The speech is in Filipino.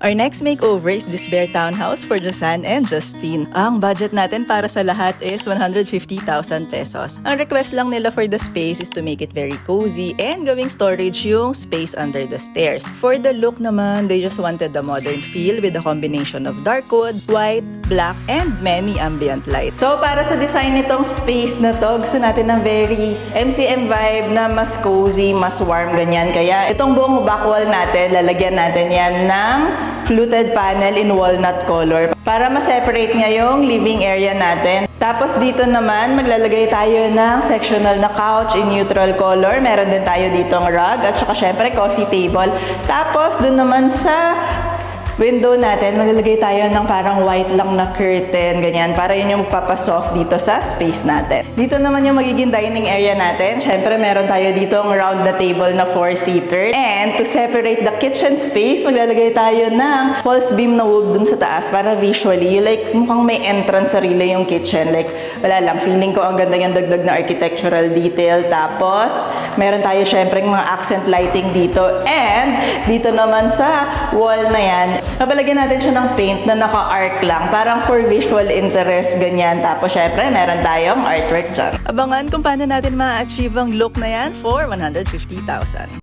Our next makeover is this bare townhouse for Josan and Justine. Ang budget natin para sa lahat is 150,000 pesos. Ang request lang nila for the space is to make it very cozy and gawing storage yung space under the stairs. For the look naman, they just wanted the modern feel with a combination of dark wood, white, black, and many ambient lights. So para sa design nitong space na to, gusto natin ng very MCM vibe na mas cozy, mas warm, ganyan. Kaya itong buong back wall natin, lalagyan natin yan ng fluted panel in walnut color para ma-separate nga yung living area natin. Tapos dito naman, maglalagay tayo ng sectional na couch in neutral color. Meron din tayo ditong rug at saka syempre coffee table. Tapos dun naman sa window natin, maglalagay tayo ng parang white lang na curtain, ganyan, para yun yung magpapasoft dito sa space natin. Dito naman yung magiging dining area natin. Siyempre, meron tayo dito ang round the table na 4-seater. And to separate the kitchen space, maglalagay tayo ng false beam na wood dun sa taas para visually, you like, mukhang may entrance sarili yung kitchen. Like, wala lang, feeling ko ang ganda yung dagdag na architectural detail. Tapos, meron tayo siyempre mga accent lighting dito. And, dito naman sa wall na yan, papalagyan natin siya ng paint na naka-arc lang. Parang for visual interest, ganyan. Tapos, syempre, meron tayong artwork dyan. Abangan kung paano natin ma-achieve ang look na yan for 150,000.